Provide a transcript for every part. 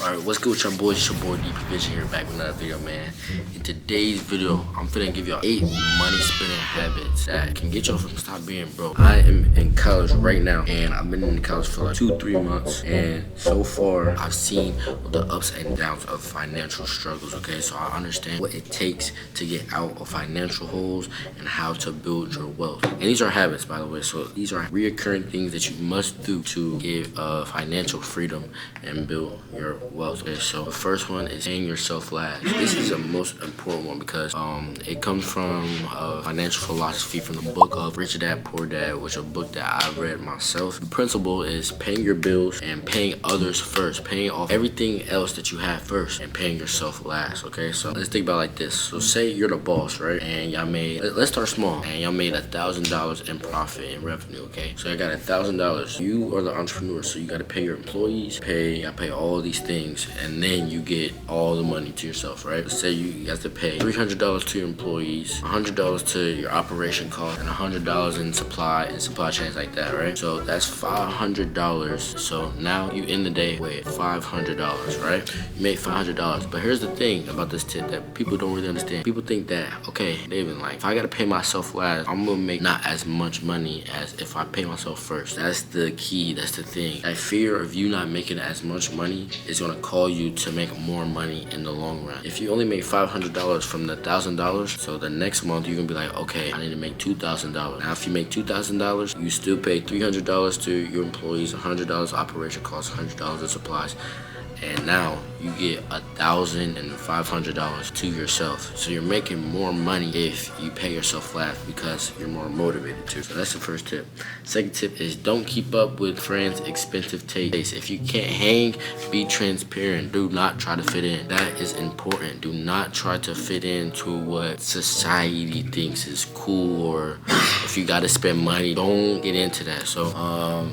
Alright, what's good with y'all boys? It's your boy DP Vision here, back with another video, man. In today's video, I'm finna give y'all 8 money spending habits that can get y'all from stop being broke. I am in college right now, and I've been in college for like 2-3 months, and so far I've seen the ups and downs of financial struggles. Okay, so I understand what it takes to get out of financial holes and how to build your wealth. And these are habits, by the way. So these are reoccurring things that you must do to get financial freedom and build your wealth. Okay, so the first one is paying yourself last. This is the most important one because it comes from financial philosophy from the book of Rich Dad Poor Dad, which is a book that I read myself. The principle is paying your bills and paying others first, paying off everything else that you have first and paying yourself last. Okay, so let's think about it like this. So say you're the boss, right? And y'all made, let's start small, and y'all made $1,000 in profit and revenue. Okay, so I got $1,000. You are the entrepreneur, so you got to pay your employees, pay all these things, and then you get all the money to yourself, right? Let's say you have to pay $300 to your employees, $100 to your operation cost, and $100 in supply chains like that, right? So that's $500. So now you end the day with $500, right? You made $500. But here's the thing about this tip that people don't really understand. People think that, okay, David, like if I gotta pay myself last, I'm gonna make not as much money as if I pay myself first. That's the key. That's the thing. That fear of you not making as much money is gonna call you to make more money in the long run. If you only make $500 from the $1,000, so the next month you're gonna be like, okay, I need to make $2,000. Now if you make $2,000, you still pay $300 to your employees, $100 operation costs, $100 in supplies, and now you get $1,500 to yourself. So you're making more money if you pay yourself last because you're more motivated to. So that's the first tip. Second tip is don't keep up with friends' expensive tastes. If you can't hang, be transparent. Do not try to fit in. That is important. Do not try to fit into what society thinks is cool, or if you gotta spend money, don't get into that. So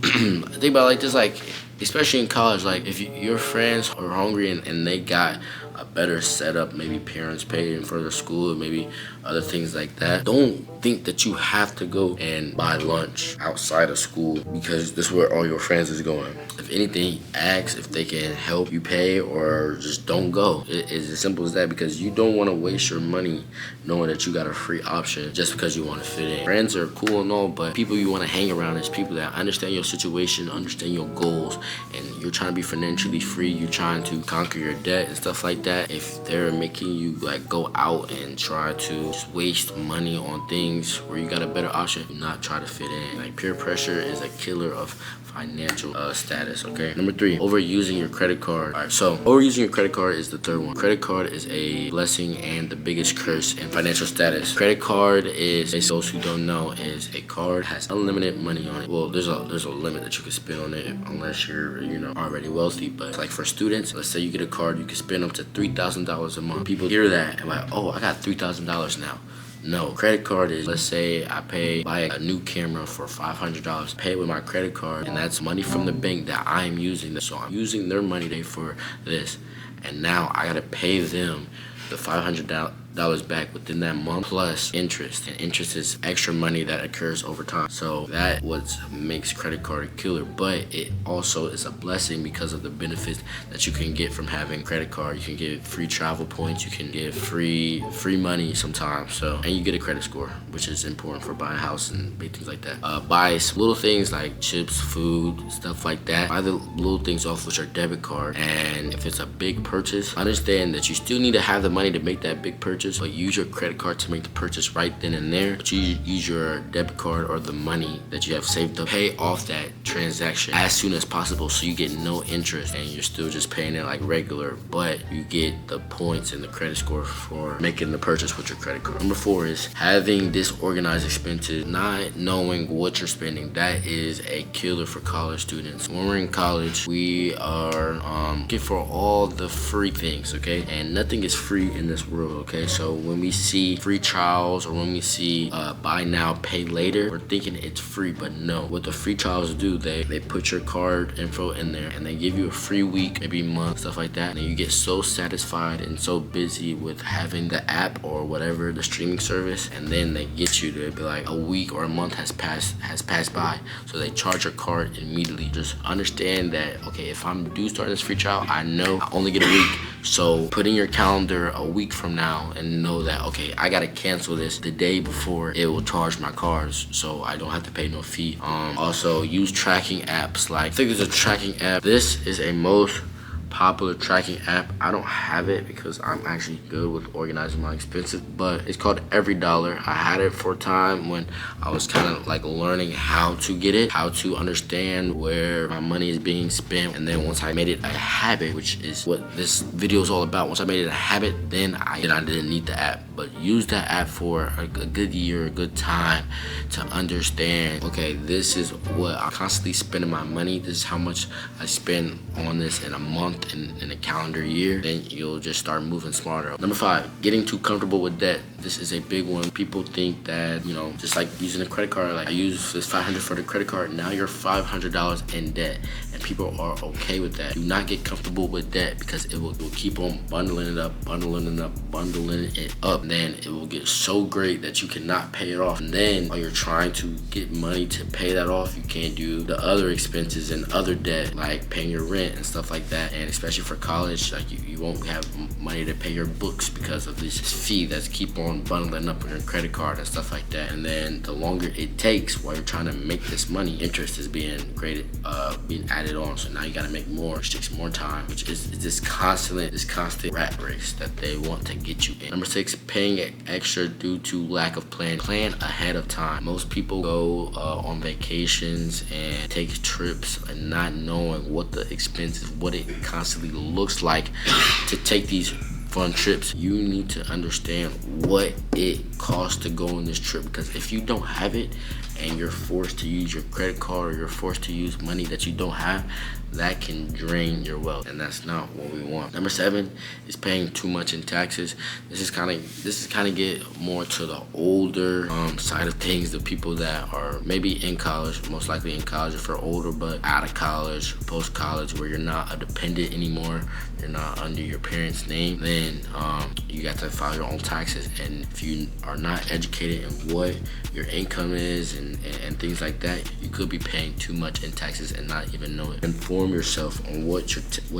think about it like this, like especially in college, like if your friends are hungry and they got a better setup, maybe parents paying for their school, maybe other things like that, don't think that you have to go and buy lunch outside of school because this is where all your friends is going. If anything, ask if they can help you pay, or just don't go. It's as simple as that, because you don't want to waste your money knowing that you got a free option just because you want to fit in. Friends are cool and all, but people you want to hang around is people that understand your situation, understand your goals, and you're trying to be financially free, you're trying to conquer your debt and stuff like that. If they're making you like go out and try to just waste money on things where you got a better option, do not try to fit in. Like peer pressure is a killer of financial status. Okay, number 3, overusing your credit card. All right, so overusing your credit card is the third one. Credit card is a blessing and the biggest curse in financial status. Credit card is, those who don't know, is a card has unlimited money on it. Well, there's a limit that you can spend on it unless you're already wealthy. But like for students, let's say you get a card, you can spend up to $3,000 a month. People hear that and like, oh, I got $3,000 now. No, credit card is, let's say I buy a new camera for $500, pay with my credit card, and that's money from the bank that I'm using. So I'm using their money for this, and now I gotta pay them the $500 back within that month plus interest, and interest is extra money that occurs over time. So that what makes credit card a killer, but it also is a blessing because of the benefits that you can get from having credit card. You can get free travel points, you can get free money sometimes, so, and you get a credit score, which is important for buying a house and big things like that. Buy some little things like chips, food, stuff like that. Buy the little things off with your debit card, and if it's a big purchase, understand that you still need to have the money to make that big purchase, but use your credit card to make the purchase right then and there. But you use your debit card or the money that you have saved up, pay off that transaction as soon as possible, so you get no interest and you're still just paying it like regular, but you get the points and the credit score for making the purchase with your credit card. Number 4 is having disorganized expenses, not knowing what you're spending. That is a killer for college students. When we're in college, we are looking for all the free things, okay? And nothing is free in this world, okay? So when we see free trials or when we see buy now, pay later, we're thinking it's free, but no. What the free trials do, they put your card info in there and they give you a free week, maybe month, stuff like that. And you get so satisfied and so busy with having the app or whatever, the streaming service, and then they get you to be like a week or a month has passed by. So they charge your card immediately. Just understand that, okay, if I'm due start this free trial, I know I only get a week. So put in your calendar a week from now and know that, okay, I gotta cancel this the day before it will charge my cards, so I don't have to pay no fee. Also use tracking apps. Like, I think there's a tracking app. This is a most popular tracking app. I don't have it because I'm actually good with organizing my expenses, but it's called EveryDollar. I had it for a time when I was kind of like learning how to get it, how to understand where my money is being spent. And then once I made it a habit, which is what this video is all about, once I made it a habit, then I didn't need the app. But use that app for a good year, a good time to understand, okay, this is what I'm constantly spending my money. This is how much I spend on this in a month, in a calendar year. Then you'll just start moving smarter. Number 5, getting too comfortable with debt. This is a big one. People think that, you know, just like using a credit card, like I use this $500 for the credit card, now you're $500 in debt, and people are okay with that. Do not get comfortable with debt because it will keep on bundling it up. Then it will get so great that you cannot pay it off. And then while you're trying to get money to pay that off, you can't do the other expenses and other debt, like paying your rent and stuff like that. And especially for college, like you won't have money to pay your books because of this fee that's keep on bundling up on your credit card and stuff like that. And then the longer it takes while you're trying to make this money, interest is being added on. So now you gotta make more, which takes more time, which is this constant rat race that they want to get you in. Number 6, paying extra due to lack of plan. Plan ahead of time. Most people go on vacations and take trips and not knowing what the expenses, what it constantly looks like to take these fun trips. You need to understand what it costs to go on this trip, because if you don't have it and you're forced to use your credit card or you're forced to use money that you don't have, that can drain your wealth, and that's not what we want. Number 7 is paying too much in taxes. This is kind of get more to the older side of things, the people that are maybe in college, most likely in college if you're older, but out of college, post-college, where you're not a dependent anymore, you're not under your parents' name, then you got to file your own taxes. And if you are not educated in what your income is and things like that, you could be paying too much in taxes and not even know it. Inform yourself on what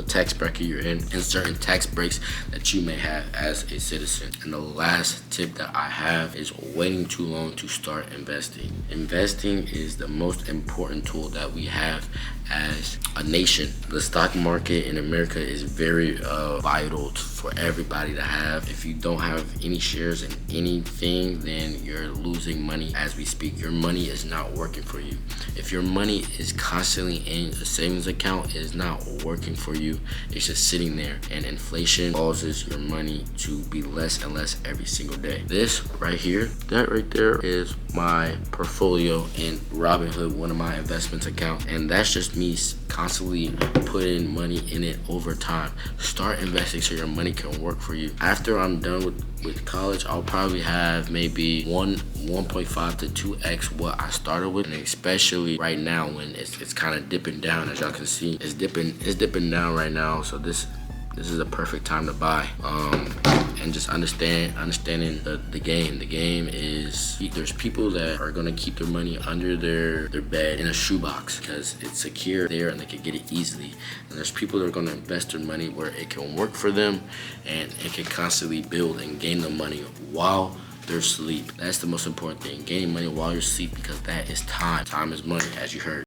tax bracket you're in and certain tax breaks that you may have as a citizen. And the last tip that I have is waiting too long to start investing. Investing is the most important tool that we have as a nation. The stock market in America is very vital for everybody to have. If you don't have any shares in anything, then you're losing money as we speak. Your money is not working for you. If your money is constantly in a savings account, it is not working for you. It's just sitting there, and inflation causes your money to be less and less every single day. This right here, that right there is my portfolio in Robinhood, one of my investments account, and that's just me constantly putting money in it over time. Start investing so your money can work for you. After I'm done with college, I'll probably have maybe 1.5 to 2x what I started with, and especially right now when it's kind of dipping down. As y'all can see, it's dipping down right now, so this is a perfect time to buy. And just understanding the game. The game is, there's people that are gonna keep their money under their bed in a shoebox because it's secure there and they can get it easily. And there's people that are gonna invest their money where it can work for them and it can constantly build and gain the money while they're asleep. That's the most important thing, gaining money while you're asleep, because that is time. Time is money, as you heard.